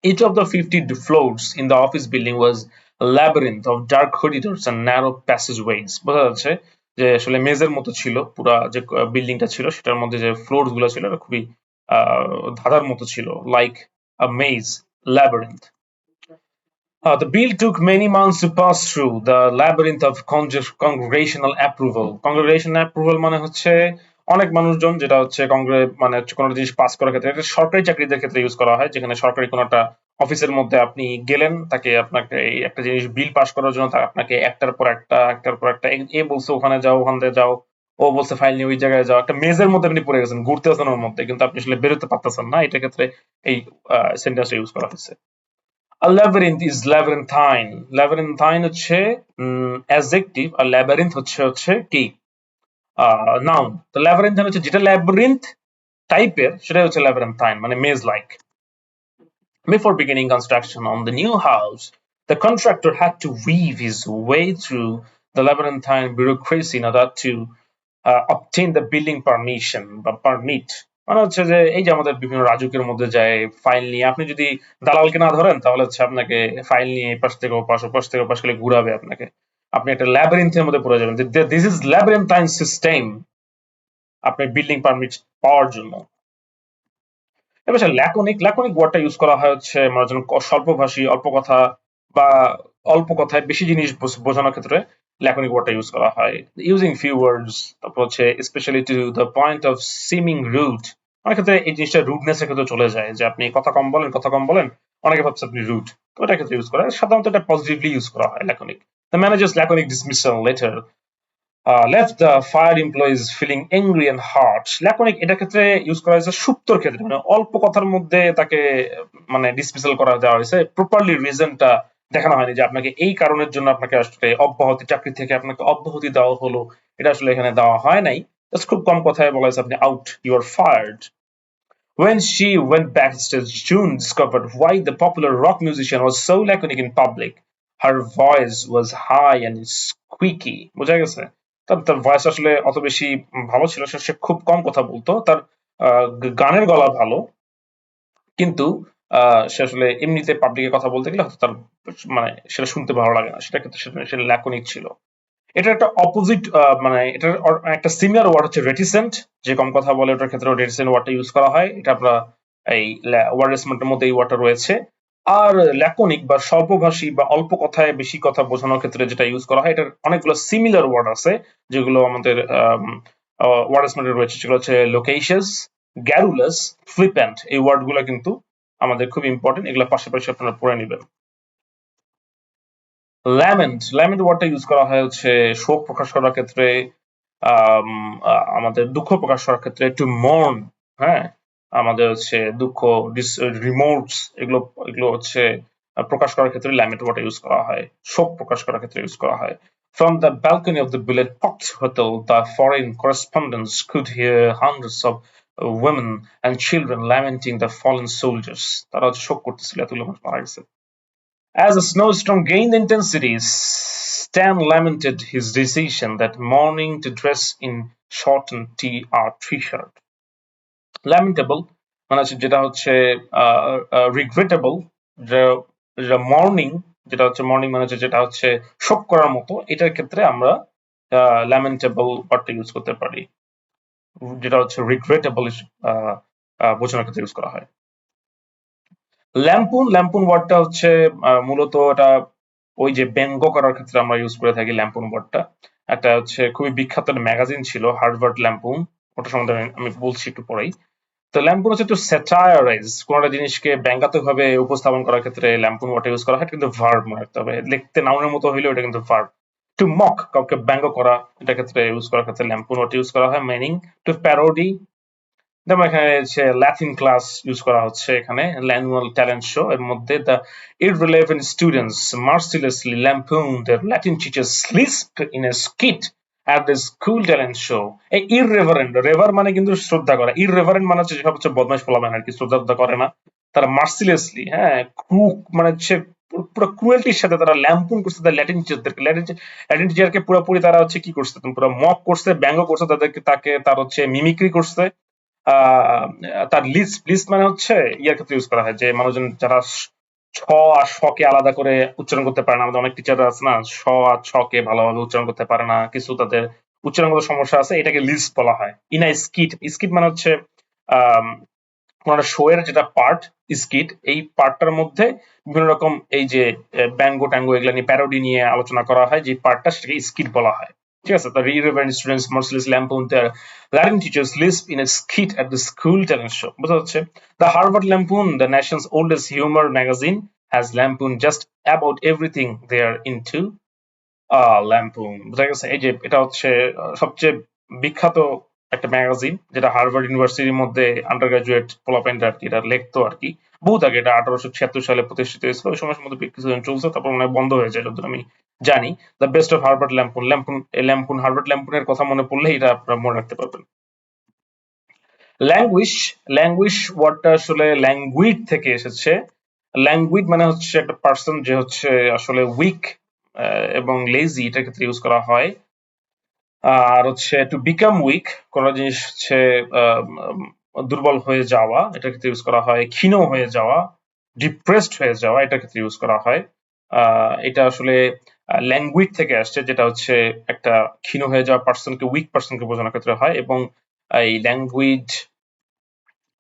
Each of the 50 floors in the office building was a labyrinth of dark corridors and narrow passageways. বোঝা যাচ্ছে যে আসলে মেজের মতো ছিল পুরা যে বিল্ডিংটা ছিল, সেটার মধ্যে যে ফ্লোর গুলো ছিল এটা খুবই ধাঁধার মতো ছিল, like a maize, labyrinth. The bill took many months to pass through the labyrinth of congregational approval. Congregational approval মানে হচ্ছে অনেক মানুষজন, যেটা হচ্ছে মানে হচ্ছে কোনো জিনিস পাস করার ক্ষেত্রে, এটা সরকারি চাকরিদের ক্ষেত্রে ইউজ করা হয়, যেখানে সরকারি কোনো একটা অফিসের মধ্যে আপনি গেলেন, তাকে আপনাকে এই একটা জিনিস বিল পাস করার জন্য আপনাকে একটার পর একটা এ বলছে ওখানে যাও, ওখান থেকে যাও, ও বলছে ফাইল নিয়ে ওই জায়গায় যাও, একটা মেজের মধ্যে আপনি পড়ে গেছেন, ঘুরতে আছেন ওর মধ্যে, কিন্তু আপনি আসলে বেরোতে পারতেছেন না। এটার ক্ষেত্রে এই সেন্টেন্সটা ইউজ করা হয়েছে। A labyrinth is labyrinthine. Labyrinthine হচ্ছে adjective, আর labyrinth হচ্ছে কি noun. তো labyrinthine হচ্ছে যেটা labyrinth টাইপের, সেটা হচ্ছে labyrinthine, মানে maze like. Before beginning construction on the new house, the contractor had to weave his way through the labyrinthine bureaucracy in order to obtain the building permission বা permit. মানে হচ্ছে যে এই যে আমাদের বিভিন্ন রাজুকের মধ্যে যায় ফাইল নিয়ে, আপনি যদি দালালকে না ধরেন তাহলে হচ্ছে আপনাকে ফাইল নিয়ে এই পাশ থেকে ও পাশ থেকে ও পাশ করে ঘুরাবে আপনাকে, আপনি একটা ল্যাবিরিন্থের মধ্যে পড়ে যাবেন। দিস ইজ ল্যাবিরিন্থাইন সিস্টেম আপনি বিল্ডিং পারমিট পাওয়ার জন্য। এবার ল্যাকনিক ওয়ার্ডটা ইউজ করা হয় হচ্ছে আমরা যেন স্বল্পভাষী, বা অল্প কথায় বেশি জিনিস বোঝানোর ক্ষেত্রে ল্যাকনিক ওয়ার্ডটা ইউজ করা হয়। ইউজিং ফিউ ওয়ার্ডস, তারপর হচ্ছে specially to the point of seeming rude. অনেক ক্ষেত্রে এই জিনিসটা রুডনেস এর ক্ষেত্রে চলে যায়, যে আপনি কথা কম বলেন, অনেকে ভাবছে আপনি রুড, তো এটার ক্ষেত্রে ইউজ করা হয়। সাধারণত এটা পজিটিভলি ইউজ করা হয় laconic. The managers laconic dismissal letter left the fire employees feeling angry and hurt. Laconic এটা ক্ষেত্রে ইউজ করা হয়েছে সুপ্তর ক্ষেত্রে, মানে অল্প কথার মধ্যে তাকে মানে ডিসমিসাল করা দেওয়া হয়েছে, প্রপারলি রিজনটা দেখানো হয়নি যে আপনাকে এই কারণের জন্য আপনাকে আসলে অব্যাহতি, চাকরি থেকে আপনাকে অব্যাহতি দেওয়া হলো, এটা আসলে এখানে দেওয়া হয় নাই। খুব কম কথায় বলা হয়েছে আপনি out, you are fired. When she went backstage, June discovered why the popular rock musician was so laconic in public. Her voice was high and squeaky. বোঝা গেছে? তার ভয়েস আসলে অত বেশি ভালো ছিল, সে খুব কম কথা বলতো। তার গানের গলা ভালো, কিন্তু সে আসলে এমনিতে পাবলিকে কথা বলতে গেলে হয়তো তার মানে সেটা শুনতে ভালো লাগে না। সেটা ক্ষেত্রে সে ল্যাকনিক ছিল। এটা একটা অপোজিট, মানে এটার একটা সিমিলার ওয়ার্ড হচ্ছে রেটিসেন্ট, যে কম কথা বলে ওটার ক্ষেত্রে রেটিসেন্ট ওয়ার্ডটা ইউজ করা হয়। এটা আমরা এই ওয়ার্ড রেসমেন্টের মধ্যে এই ওয়ার্ডটা রয়েছে। আর ল্যাকনিক বা স্বল্পভাষী বা অল্প কথায় বেশি কথা বোঝানোর ক্ষেত্রে যেটা ইউজ করা হয়, এটার অনেকগুলো সিমিলার ওয়ার্ড আছে যেগুলো আমাদের ওয়ার্ড রেসমেন্টে রয়েছে, সেগুলো হচ্ছে লোকেশিয়াস, গ্যারুলাস, ফ্লিপ্যান্ট। এই ওয়ার্ডগুলো কিন্তু আমাদের খুব ইম্পর্টেন্ট, এগুলো পাশাপাশি আপনারা পড়ে নেবেন। ল্যামেন্ট ওয়ার্ডটা ইউজ করা হয় হচ্ছে শোক প্রকাশ করার ক্ষেত্রে, আমাদের দুঃখ প্রকাশ করার ক্ষেত্রে, টু মর্ন, হ্যাঁ, আমাদের হচ্ছে দুঃখ, রিমোর্স, এগুলো এগুলো হচ্ছে প্রকাশ করার ক্ষেত্রে ল্যামেন্ট ওয়ার্ডটা ইউজ করা হয়, শোক প্রকাশ করার ক্ষেত্রে ইউজ করা হয়। From the balcony of the billet-pocked hotel, the foreign correspondents could hear hundreds of women and children lamenting the fallen soldiers. তারা হচ্ছে শোক করতেছিল, এতগুলো মানুষ মারা গেছে। As the snowstorm gained intensity, Stan lamented his decision that morning to dress in shortened t-shirt. Lamentable মানে হচ্ছে যেটা হচ্ছে regrettable, যেটা morning, যেটা হচ্ছে morning মানে হচ্ছে যেটা হচ্ছে শোক করার মতো, এটার ক্ষেত্রে আমরা lamentable ওয়ার্ডটা ইউজ করতে পারি, যেটা হচ্ছে regrettable বোঝানোর ক্ষেত্রে ইউজ করা হয়। ল্যাম্পুন ওয়ার্ডটা হচ্ছে মূলত এটা ওই যে ব্যঙ্গ করার ক্ষেত্রে আমরা ইউজ করে থাকি ল্যাম্পুন ওয়ার্ডটা। একটা হচ্ছে খুবই বিখ্যাত ম্যাগাজিন ছিল হার্ভার্ড ল্যাম্পুন, ওটা সম্বন্ধে আমি বলছি একটু পরেই। তো ল্যাম্পুন হচ্ছে একটু স্যাটায়ারাইজ, কোন একটা জিনিসকে ব্যঙ্গাত্মক ভাবে উপস্থাপন করার ক্ষেত্রে ল্যাম্পুন ওয়ার্ডটা ইউজ করা হয়, কিন্তু ভার্ব মনে রাখতে হবে, লিখতে নাউনের মতো হইলেও এটা কিন্তু ভার্ব। টু মক, কাউকে ব্যঙ্গ করা, এটা ক্ষেত্রে ইউজ করার ক্ষেত্রে ল্যাম্পুন ওয়ার্ডটা ইউজ করা হয়। মিনিং টু প্যারোডি, যেমন এখানে হচ্ছে ল্যাটিন ক্লাস ইউজ করা হচ্ছে, এখানে অ্যানুয়াল ট্যালেন্ট শো এর মধ্যে the irrelevant students mercilessly lampooned their Latin teacher's lisp in a skit at the school talent show. এই irreverent, rever মানে কিন্তু শ্রদ্ধা করা, irreverent মানে হচ্ছে যেসব হচ্ছে বদমাইশ পোলাপান আর কি, শ্রদ্ধা করে না, তারা মার্সিলেসলি, হ্যাঁ, মানে হচ্ছে পুরো ক্রুয়েলটির সাথে তারা ল্যাম্পুন করছে তার ল্যাটিন টিচারদেরকে, ল্যাটিন টিচারকে পুরোপুরি তারা হচ্ছে কি করছে, পুরো মক করছে, ব্যঙ্গ করছে তাদেরকে, তার হচ্ছে মিমিক্রি করছে। তার লিস্ট মানে হচ্ছে ইয়ার ক্ষেত্রে ইউজ করা হয়, যে মানুষজন যারা ছ আর শ কে আলাদা করে উচ্চারণ করতে পারে না, আমাদের অনেক টিচার আছে না, শ আর ছ কে ভালোভাবে উচ্চারণ করতে পারে না, কিছু তাদের উচ্চারণগত সমস্যা আছে, এটাকে লিস্ট বলা হয়। ইন আ স্কিট মানে হচ্ছে কোন একটা শো এর যেটা পার্ট, স্কিট, এই পার্টটার মধ্যে বিভিন্ন রকম এই যে ব্যঙ্গ ট্যাঙ্গ এগুলা নিয়ে, প্যারোডি নিয়ে আলোচনা করা হয়, যে পার্টটা সেটাকে স্কিট বলা হয়। ঠিক আছে, the irreverent students mercilessly lampooned their Latin teachers lisp in a skit at the school talent show. বোঝা যাচ্ছে? The Harvard Lampoon, the nation's oldest humor magazine, has lampooned just about everything they are into. ল্যাম্পুন, বোঝা গেছে? এই যে এটা হচ্ছে সবচেয়ে বিখ্যাত একটা ম্যাগাজিন, যেটা হার্ভার্ড ইউনিভার্সিটির মধ্যে আন্ডার গ্রাজুয়েট পোলাপাইনরা আর কি এটা লিখতো আর কি। বহুত আগে, এটা 1876 সালে প্রতিষ্ঠিত হয়েছিল, ওই সময়ের মধ্যে কিছুদিন চলছে, তারপর মনে হয় বন্ধ হয়ে যায় যতদূর আমি জানি। The best of Harvard Lampoon Harvard ল্যাম্পুনের কথা মনে পড়লে এটা আপনারা মনে রাখতে পারবেন। ল্যাঙ্গুইশ ওয়ার্ডটা আসলে ল্যাঙ্গুইড থেকে এসেছে। ল্যাঙ্গুইড মানে হচ্ছে একটা পার্সন যে হচ্ছে আসলে উইক এবং লেজি, এটার ক্ষেত্রে ইউজ করা হয়। আর হচ্ছে টু বিকাম উইক, কোন জিনিস হচ্ছে দুর্বল হয়ে যাওয়া, এটার ক্ষেত্রে ইউজ করা হয়। ক্ষীণ হয়ে যাওয়া, ডিপ্রেসড হয়ে যাওয়া, এটার ক্ষেত্রে ইউজ করা হয়। এটা আসলে ল্যাঙ্গুইড থেকে আসছে, যেটা হচ্ছে একটা ক্ষীণ হয়ে যাওয়া পার্সনকে, উইক পার্সনকে বোঝানোর ক্ষেত্রে হয়। এবং এই ল্যাঙ্গুইড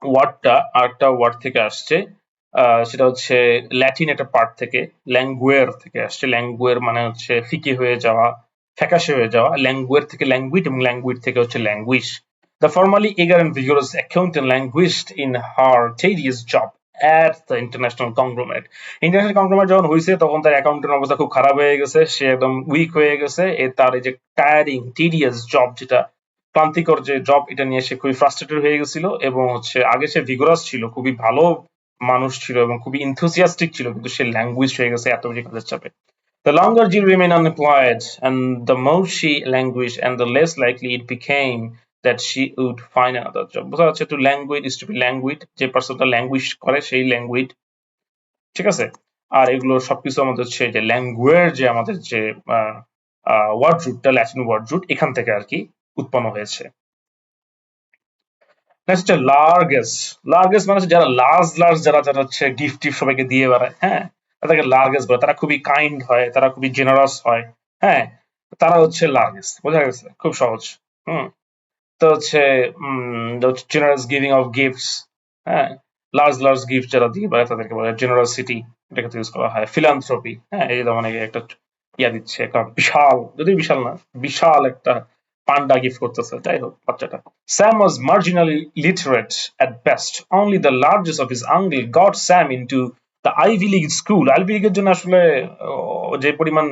ওয়ার্ডটা আরেকটা ওয়ার্ড থেকে আসছে, সেটা হচ্ছে ল্যাটিন একটা পার্ট থেকে, ল্যাঙ্গুয়ের থেকে আসছে। ল্যাঙ্গুয়ের মানে হচ্ছে ফিকে হয়ে যাওয়া, ফ্যাকাশে হয়ে যাওয়া। ল্যাঙ্গুয়ের থেকে ল্যাঙ্গুইড, এবং ল্যাঙ্গুইড থেকে হচ্ছে ল্যাঙ্গুইশ। The formerly eager and vigorous accountant languished in her tedious job at the international conglomerate. International conglomerate যখন হয়েছে তখন তার অ্যাকাউন্টের অবস্থা খুব খারাপ হয়ে গেছে, সে একদম উইক হয়ে গেছে, তার এই যে টায়ারিং টিডিয়াস জব, যেটা ক্লান্তিকর যে জব, এটা নিয়ে সে খুবই ফ্রাস্ট্রেটেড হয়ে গেছিল। এবং হচ্ছে আগে সে ভিগোরাস ছিল, খুবই ভালো মানুষ ছিল এবং খুবই ইনথুসিয়াস্টিক ছিল, কিন্তু সে ল্যাঙ্গুয়েজ হয়ে গেছে এত বেশি কাজের চাপে। The longer Jill remained unemployed, and the more she languished, and the less likely it became that she would find another job. বোঝা যাচ্ছে to languid is to be languid, যে পার্সনটা ল্যাঙ্গুইশ করে সেই ল্যাঙ্গুইড, ঠিক আছে। আর এগুলো সবকিছু আমাদের হচ্ছে যে ল্যাঙ্গুয়ের যে আমাদের যে ওয়ার্ড রুটটা, ল্যাটিন ওয়ার্ড রুট, এখান থেকে আর কি উৎপন্ন হয়েছে। নেক্সট হচ্ছে লার্গেস। লার্গেস মানে হচ্ছে যারা লার্জ লার্জ যারা যারা হচ্ছে গিফট টিফট সবাইকে দিয়ে বেড়ায়, হ্যাঁ, তাদেরকে লার্গেস বলে। তারা খুবই কাইন্ড হয়, তারা খুবই জেনারাস হয়, হ্যাঁ, তারা হচ্ছে লার্গেস। বোঝা গেছে? খুব সহজ। হুম। তো হচ্ছে জেনারাস গিভিং অফ গিফটস, হ্যাঁ, লার্জ লার্জ গিফট যারা দিয়ে বেড়ায় তাদেরকে বলে জেনারসিটি, এটাকে ইউজ করা হয়। ফিলান্থ্রপি, হ্যাঁ, এই যেমন একটা ইয়া দিচ্ছে, একটা বিশাল, যদি বিশাল না, বিশাল একটা পান্ডা গিফট করতেছে, যাই হোক বাচ্চাটা। Sam was marginally literate at best. Only the largest of his uncle got Sam into the Ivy League school. Ivy League এর জন্য আসলে যে পরিমাণ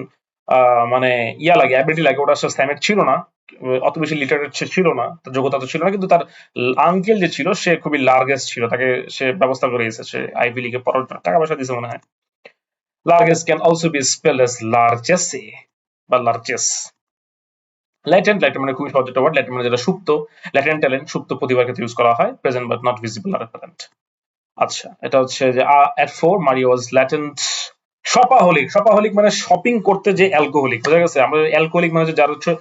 মানে ইয়া লাগে, অ্যাবিলিটি লাগে, ওটা আসলে স্যামের ছিল না। অত বেশি লিটারেট সে ছিল না, তার যোগ্যতা তো ছিল না, কিন্তু তার আঙ্কেল যে ছিল সে খুবই লার্গেস্ট ছিল, তাকে সে ব্যবস্থা করে দিয়েছে, সে আইভি লিগে পড়ার জন্য টাকা পয়সা দিয়েছে মনে হয়। Largest can also be spelled as largesse বা লার্জেস। ল্যাটেন্ট, ল্যাটেন্ট মানে খুবই সহজ একটা ওয়ার্ড, ল্যাটেন্ট মানে যেটা সুপ্ত, ল্যাটেন্ট ট্যালেন্ট সুপ্ত প্রতিভার ক্ষেত্রে ইউজ করা হয়, প্রেজেন্ট বাট নট ভিজিবল আর ট্যালেন্ট। আচ্ছা, এটা হচ্ছে যে at 4 Mario was latent শপাহলিক। শপাহলিক মানে শপিং করতে যে অ্যালকোহলিক, বোঝা গেছে? আমরা অ্যালকোহলিক মানে যার হচ্ছে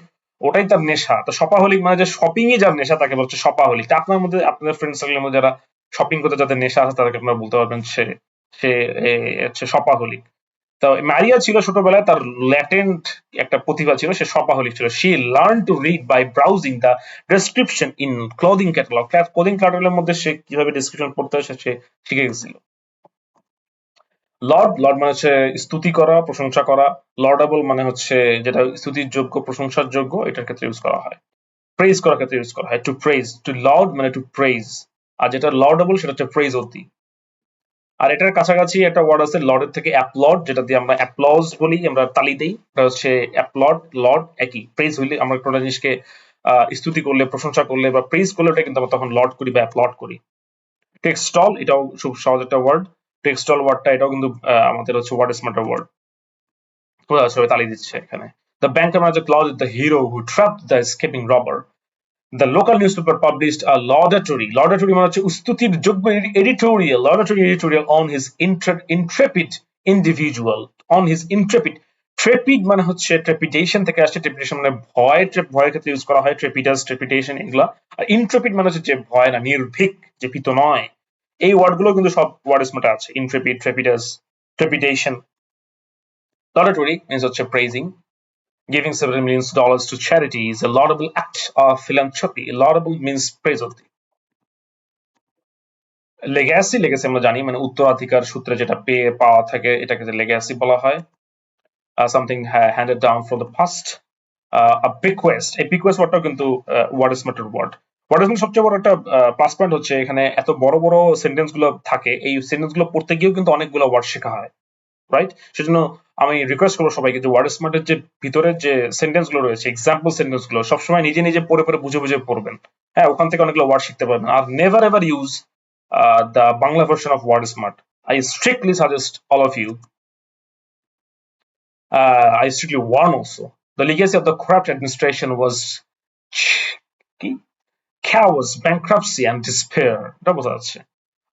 ওটাই তার নেশা, তো শপাহলিক মানে যে শপিং ই যার নেশা তাকে বলছে শপাহলিক। তা আপনার মধ্যে, আপনাদের ফ্রেন্ড সার্কেলের মধ্যে যারা শপিং করতে যাদের নেশা আছে তাদেরকে আপনারা বলতে পারবেন সে সে হচ্ছে শপাহলিক। তো মারিয়া ছিল ছোটবেলায়, তার ল্যাটেন্ট একটা প্রতিভা ছিল, সে শপাহলিক ছিল। She learn to read by browsing the description in clothing catalogue. Clothing ক্যাটালগের মধ্যে সে কিভাবে ডেসক্রিপশন পড়তে হয় সে শিখে গেছিল। লর্ড, লর্ড মানে হচ্ছে স্তুতি করা, প্রশংসা করা। লর্ডেবল মানে হচ্ছে যেটা স্তুতির যোগ্য, প্রশংসার যোগ্য, এটার ক্ষেত্রে ইউজ করা হয়। প্রেজ করার ক্ষেত্রে ইউজ করা হয়। টু প্রেজ, টু লাউড মানে টু প্রেজ, আর যেটা লর্ডেবল সেটা হচ্ছে প্রেজ অতি। আর এটার কাছাকাছি একটা ওয়ার্ড আছে লর্ডের থেকে, অ্যাপ্লড, যেটা দিয়ে আমরা অ্যাপ্লজ বলি, আমরা তালি দেই, এটা হচ্ছে অ্যাপ্লড, লর্ড একই। প্রেজ হইলে আমরা কোনো জিনিসকে স্তুতি করলে, প্রশংসা করলে বা প্রেজ করলে ওটা কিন্তু আমরা তখন লর্ড করি বা অ্যাপ্লড করি। টেক্সটল, এটাও খুব সহজ একটা ওয়ার্ড। টেক্সটল ওয়ার্ডটা এটাও কিন্তু আমাদের হচ্ছে ওয়ার্ড স্মার্টার ওয়ার্ড। সবাই তালি দিচ্ছে এখানে। The banker manager Claude, the hero who trapped the escaping robber. The local newspaper published a laudatory, laudatory মানে হচ্ছে উস্তুতির যোগ্য editorial, laudatory editorial on his intrepid individual, on his intrepid, trepid মানে হচ্ছে trepidation থেকে আসছে, trepidation মানে ভয়, ভয়ের ক্ষেত্রে ইউজ করা হয়, trepidus, trepidation এগুলা। আর intrepid মানে হচ্ছে যে ভয় না, নির্ভীক, যে ভীত নয়। এই ওয়ার্ড গুলো কিন্তু সব ওয়ার্ড স্মার্টে আছে, intrepid, trepidus, trepidation। Laudatory means হচ্ছে praising. Giving several millions of dollars to charity is a laudable act of philanthropy. Laudable means praiseworthy. লেগ্যাসি, লেগ্যাসি আমরা জানি মানে উত্তরাধিকার সূত্রে যেটা পেয়ে পাওয়া থাকে এটাকে লেগ্যাসি বলা হয়। Something handed down from the past. A bequest, এই bequest ওয়ার্ডটাও কিন্তু ওয়ার্ড স্মার্টের ওয়ার্ড। ওয়ার্ড স্মার্ট সবচেয়ে বড় একটা প্লাস পয়েন্ট হচ্ছে এখানে এত বড় বড় সেন্টেন্স গুলো থাকে, এই সেন্টেন্স গুলো পড়তে গিয়েও কিন্তু অনেকগুলো ওয়ার্ড শেখা হয়, রাইট? সেজন্য আমি রিকোয়েস্ট করবো সবাইকে যে ওয়ার্ড স্মার্টের যে ভিতরের যে সেন্টেন্স গুলো রয়েছে, এক্সাম্পল সেন্টেন্স গুলো সবসময় নিজে নিজে পড়ে পড়ে বুঝে বুঝে পড়বেন। হ্যাঁ, ওখান থেকে অনেকগুলো ওয়ার্ড শিখতে পারবেন। আর never ever use the Bangla version of Word Smart. I strictly suggest all of you. I strictly warn also. The legacy of the corrupt administration was chaos, bankruptcy, and despair. এটা বোঝা যাচ্ছে।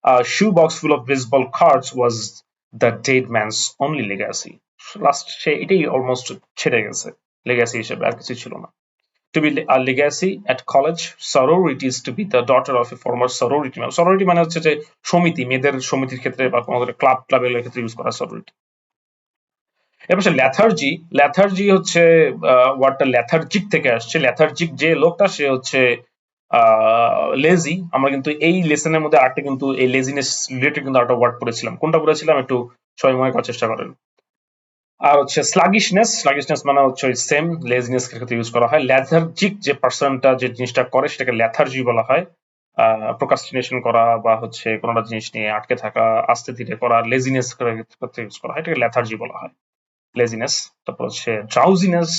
A shoebox full of baseball cards was the dead man's only legacy. Last সে এটাই almost ছেড়ে গেছে legacy হিসেবে, আর কিছু ছিল না। To be a legacy at college, sorority is to be the daughter of a former sorority member. Sorority মানে হচ্ছে যে সমিতি, মেয়েদের সমিতির ক্ষেত্রে বা কোনো ক্লাব ক্লাবের ক্ষেত্রে ইউজ করা sorority। এবার ল্যাথার্জি, ল্যাথার্জি হচ্ছে ওয়ার্ডটা ল্যাথার্জিক থেকে আসছে। ল্যাথার্জিক যে লোকটা সে হচ্ছে লেজি। আমরা কিন্তু এই লেসনের মধ্যে আরেকটা কিন্তু এই লেজিনেস রিলেটেড কিন্তু আরেকটা ওয়ার্ড পড়েছিলাম, কোনটা পড়েছিলাম একটু সবাই মনে করার চেষ্টা করেন। আর হচ্ছে স্লাগিশনেস, স্লাগিশনেস মানে হচ্ছে সেম লেজিনেস ক্ষেত্রে ইউজ করা হয়। ল্যাথার্জিক যে পার্সনটা যে জিনিসটা করে সেটাকে ল্যাথার্জি বলা হয়। প্রোক্রাস্টিনেশন করা বা হচ্ছে কোনোটা জিনিস নিয়ে আটকে থাকা, আস্তে ধীরে করা, লেজিনেস করতে ইউজ করা হয়, এটাকে লেথার্জি বলা হয়। লেজিনেস, তারপর হচ্ছে ড্রাউজিনেস,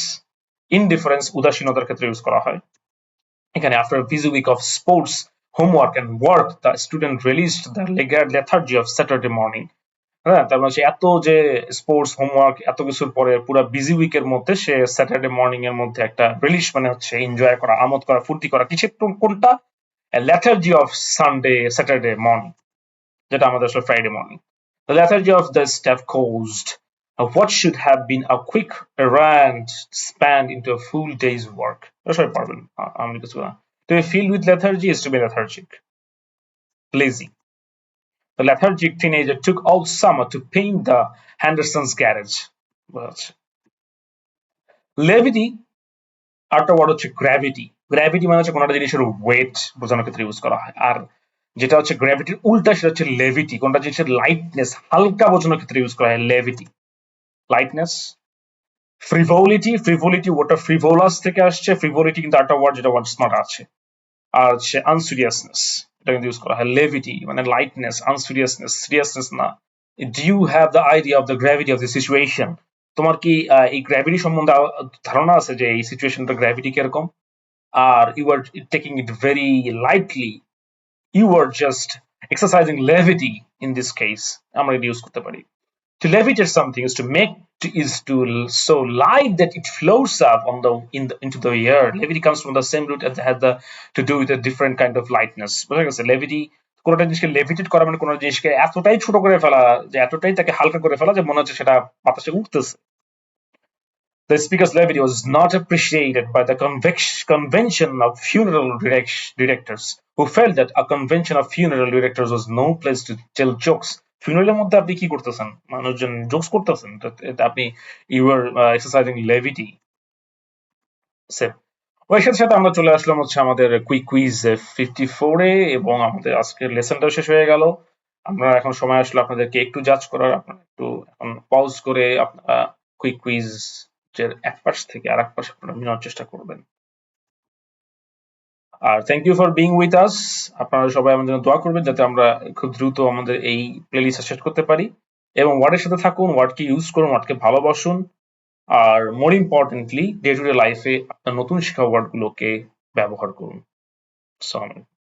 ইনডিফারেন্স, উদাসীনতার ক্ষেত্রে ইউজ করা হয়। এখানে after a busy week of sports, homework and work, the student released the lethargy of Saturday morning. হ্যাঁ, তার মানে সে এত যে স্পোর্টস হোমওয়ার্ক এত কিছুর পরে পুরো বিজি উইকের মধ্যে সে স্যাটারডে মর্নিং এর মধ্যে একটা রিলিশ মানে হচ্ছে এনজয় করা, আমোদ করা, ফুর্তি করা, কিসের কোনটা lethargy of Sunday Saturday morning, যেটা আমাদের আসলে Friday morning. The lethargy of the staff caused what should have been a quick errand spanned into a full day's work. সবাই পারবেন, আমি কিছু না। To be filled with lethargy is to be lethargic, lazy. The lethargic teenager took all summer to paint the Henderson's garage. Levity আরেকটা word হচ্ছে gravity. Gravity মানে হচ্ছে কোনো একটা জিনিসের ওয়েট বোঝানোর ক্ষেত্রে ইউজ করা হয়। আর যেটা হচ্ছে গ্র্যাভিটির উল্টা সেটা হচ্ছে লেভিটি, কোনটা জিনিসের লাইটনেস হালকা বোঝানোর ক্ষেত্রে ইউজ করা হয় লেভিটি। লাইটনেস। ফ্রিভোলিটি, ফ্রিভোলিটি ওটা ফ্রিভোলাস থেকে আসছে, ফ্রিভোলিটি কিন্তু একটা ওয়ার্ড যেটা ওয়ার্ড স্মার্ট আছে। আর হচ্ছে আনসিরিয়াসনেস, এটা কিন্তু ইউজ করা হয়। লেভিটি মানে লাইটনেস, আনসিরিয়াসনেস সিরিয়াসনেস না। Do you have the idea of the gravity of the situation? তোমার কি এই গ্র্যাভিটি সম্বন্ধে ধারণা আছে যে এই সিচুয়েশনটা গ্র্যাভিটি কিরকম? Are you are taking it very lightly, you are just exercising levity in this case, আমরা এটা ইউজ করতে পারি। To levitate something is to make is to so light that it floats up on the into the air. Levity comes from the same root as had the to do with a different kind of lightness. বুঝা গেছে? Levity কোনটা জিনিসকে লেভিটেট করা মানে কোন জিনিসকে এতটাই ছোট করে ফেলা যে এতটাই তাকে হালকা করে ফেলা যে মনে হচ্ছে সেটা বাতাসে উঠতেছে। The speaker's levity was not appreciated by the convention of funeral directors, who felt that a convention of funeral directors was no place to tell jokes. Funeral মধ্যে আপনি কি করতেছেন? মানুষজন জোকস করতেছেন, আপনি you were exercising levity. ওই সাথে সাথে আমরা চলে আসলাম হচ্ছে আমাদের কুইক কুইজ 54 এ, এবং আমাদের আজকের লেসনটাও শেষ হয়ে গেল। আমরা এখন সময় আসলো আপনাদেরকে একটু জাজ করার। আপনারা একটু এখন পজ করে আপনারা কুইক কুইজ এর এক পাশ থেকে আরেক পাশে আপনারা নেওয়ার চেষ্টা করবেন। আর thank you for being with us. আপনারা সবাই আমাদের জন্য দোয়া করবেন যাতে আমরা খুব দ্রুত আমাদের এই প্লেলিস্ট শেষ করতে পারি, এবং ওয়ার্ডের সাথে থাকুন, ওয়ার্ডকে ইউজ করুন, ওয়ার্ডকে ভালোবাসুন, আর more importantly day to day লাইফে আপনার নতুন শেখা ওয়ার্ডগুলোকে ব্যবহার করুন। আসসালামু আলাইকুম।